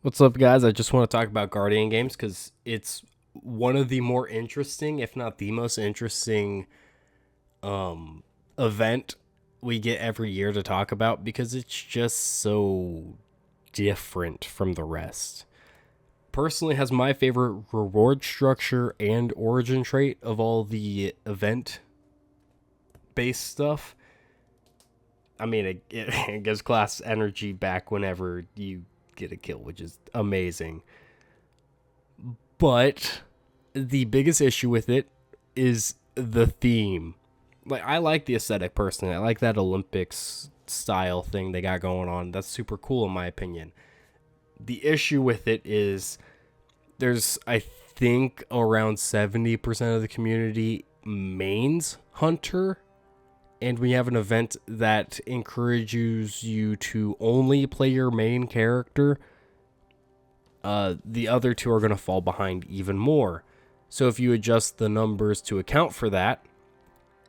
What's up, guys? I just want to talk about Guardian games because it's one of the more interesting, if not the most interesting, um, event we get every year to talk about because it's just so different from the rest. Personally, has my favorite reward structure and origin trait of all the event based stuff. I mean, it gives class energy back whenever you get a kill, which is amazing. But the biggest issue with it is the theme. Like, I like the aesthetic personally. I like that Olympics style thing they got going on. That's super cool in my opinion. The issue with it is there's, I think, around 70% of the community mains Hunter, and we have an event that encourages you to only play your main character. The other two are going to fall behind even more. So if you adjust the numbers to account for that,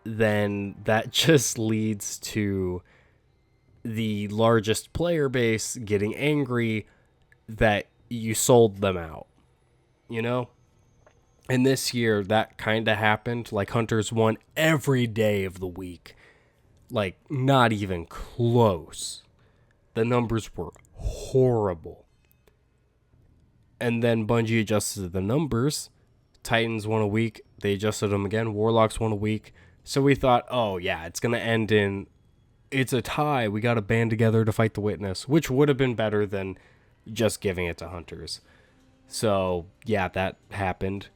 then that just leads to the largest player base getting angry that you sold them out, you know? And this year, that kind of happened. Like, Hunters won every day of the week. Like, not even close. The numbers were horrible. And then Bungie adjusted the numbers. Titans won a week. They adjusted them again. Warlocks won a week. So we thought, oh, yeah, it's going to end in, it's a tie. We got to band together to fight the witness, which would have been better than just giving it to Hunters. So, yeah, that happened.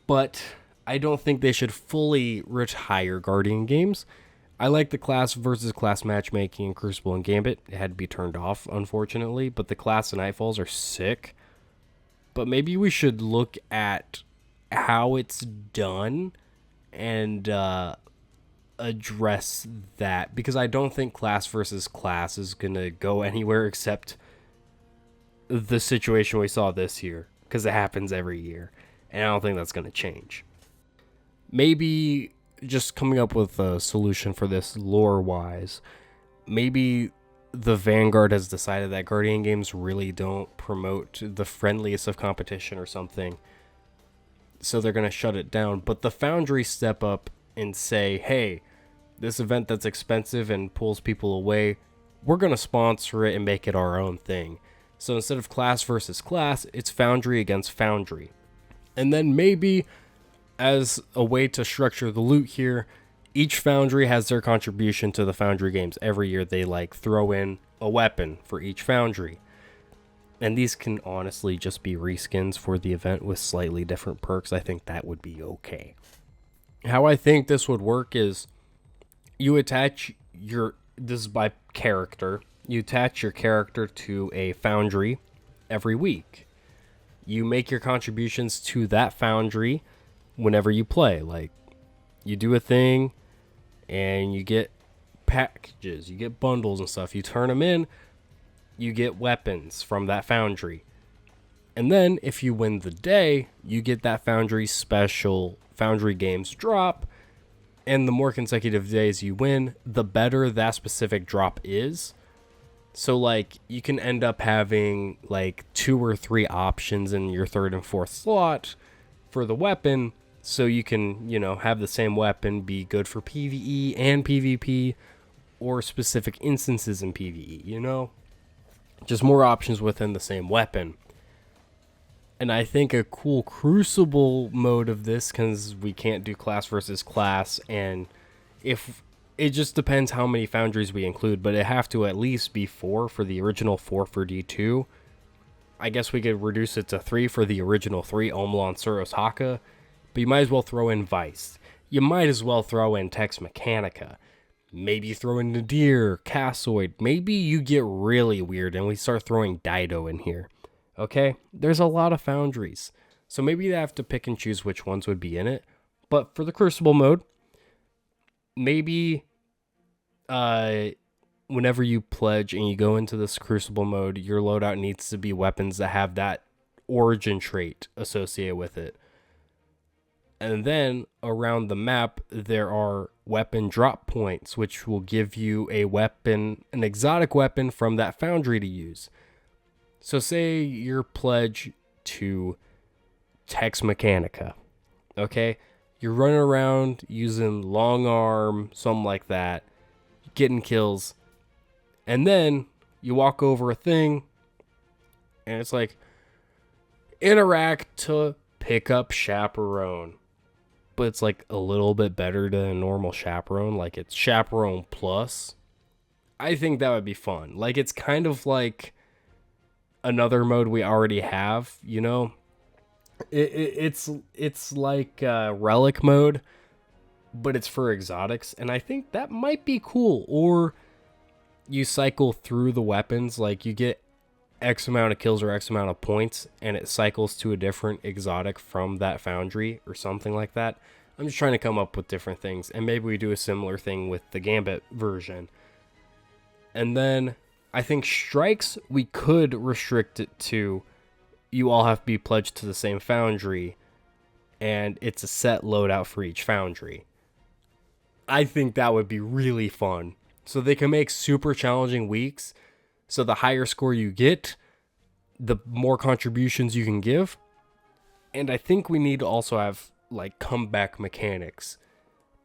But I don't think they should fully retire Guardian games. I like the class versus class matchmaking in Crucible and Gambit. It had to be turned off, unfortunately. But the class and Nightfalls are sick. But maybe we should look at how it's done and address that. Because I don't think class versus class is going to go anywhere except the situation we saw this year. Because it happens every year. And I don't think that's going to change. Maybe just coming up with a solution for this lore-wise. Maybe the Vanguard has decided that Guardian games really don't promote the friendliest of competition or something. So they're going to shut it down. But the foundries step up and say, hey, this event that's expensive and pulls people away, we're going to sponsor it and make it our own thing. So instead of class versus class, it's foundry against foundry. And then maybe, as a way to structure the loot here, each foundry has their contribution to the foundry games. Every year they throw in a weapon for each foundry. And these can honestly just be reskins for the event with slightly different perks. I think that would be okay. How I think this would work is you attach this is by character. You attach your character to a foundry every week. You make your contributions to that foundry whenever you play. Like, you do a thing and you get packages, you get bundles and stuff. You turn them in, you get weapons from that foundry. And then if you win the day, you get that foundry special foundry games drop. And the more consecutive days you win, the better that specific drop is. So, you can end up having, 2 or 3 options in your 3rd and 4th slot for the weapon. So you can, have the same weapon be good for PvE and PvP or specific instances in PvE, Just more options within the same weapon. And I think a cool Crucible mode of this, because we can't do class versus class, and if it just depends how many foundries we include, but it have to at least be 4 for the original 4 for D2. I guess we could reduce it to 3 for the original 3, Omlon, Suros, Haka. But you might as well throw in Vice. You might as well throw in Tex Mechanica. Maybe throw in Nadir, Cassoid. Maybe you get really weird and we start throwing Dido in here. Okay? There's a lot of foundries. So maybe they have to pick and choose which ones would be in it. But for the Crucible mode, maybe whenever you pledge and you go into this Crucible mode, your loadout needs to be weapons that have that origin trait associated with it. And then around the map, there are weapon drop points, which will give you a weapon, an exotic weapon from that foundry to use. So say your pledge to Tex Mechanica, okay? You're running around using long arm, something like that, getting kills, and then you walk over a thing, and it's like, interact to pick up Chaperone. But it's like a little bit better than a normal Chaperone, like it's Chaperone Plus. I think that would be fun. Like, it's kind of like another mode we already have, you know? It's like relic mode, but it's for exotics, and I think that might be cool. Or you cycle through the weapons, like you get X amount of kills or X amount of points, and it cycles to a different exotic from that foundry or something like that. I'm just trying to come up with different things, and maybe we do a similar thing with the Gambit version. And then I think strikes, we could restrict it to you all have to be pledged to the same foundry, and it's a set loadout for each foundry. I think that would be really fun. So they can make super challenging weeks. So the higher score you get, the more contributions you can give. And I think we need to also have like comeback mechanics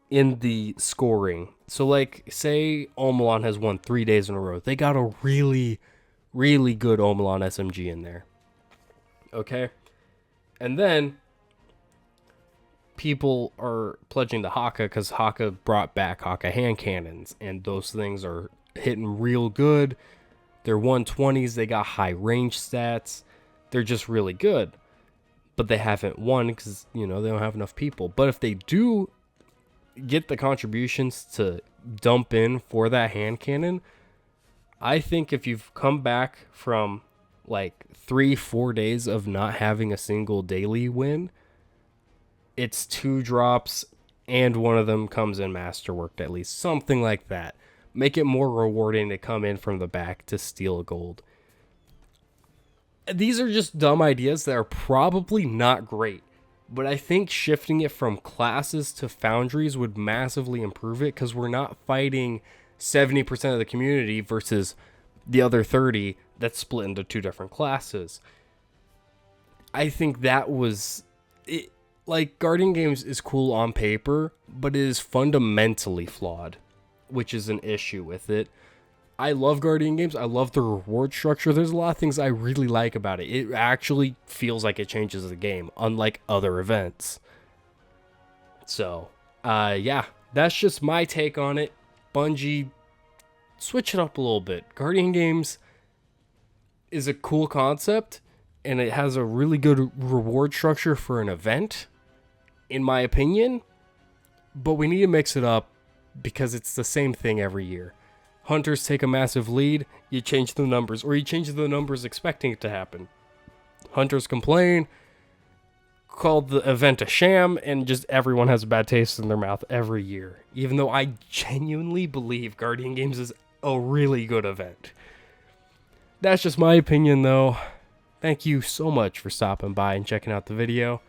in the scoring. So like, say Omelon has won 3 days in a row. They got a really, really good Omelon SMG in there. Okay? And then people are pledging to Haka because Haka brought back Haka hand cannons, and those things are hitting real good. They're 120s, they got high range stats. They're just really good. But they haven't won because, you know, they don't have enough people. But if they do get the contributions to dump in for that hand cannon, I think if you've come back from like 3-4 days of not having a single daily win, it's 2 drops and one of them comes in masterworked, at least something like that. Make it more rewarding to come in from the back to steal gold. These are just dumb ideas that are probably not great, but I think shifting it from classes to foundries would massively improve it, because we're not fighting 70% of the community versus the other 30 that's split into 2 different classes. I think that was it. Like, Guardian Games is cool on paper, but it is fundamentally flawed, which is an issue with it. I love Guardian Games. I love the reward structure. There's a lot of things I really like about it. It actually feels like it changes the game, unlike other events. So, yeah, that's just my take on it. Bungie, switch it up a little bit. Guardian Games is a cool concept, and it has a really good reward structure for an event, in my opinion. But we need to mix it up because it's the same thing every year. Hunters take a massive lead, you change the numbers, or you change the numbers expecting it to happen. Hunters complain, call the event a sham, and just everyone has a bad taste in their mouth every year. Even though I genuinely believe Guardian Games is a really good event. That's just my opinion, though. Thank you so much for stopping by and checking out the video.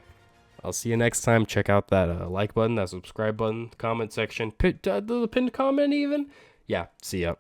I'll see you next time. Check out that like button, that subscribe button, comment section, the pinned comment even. Yeah, see ya.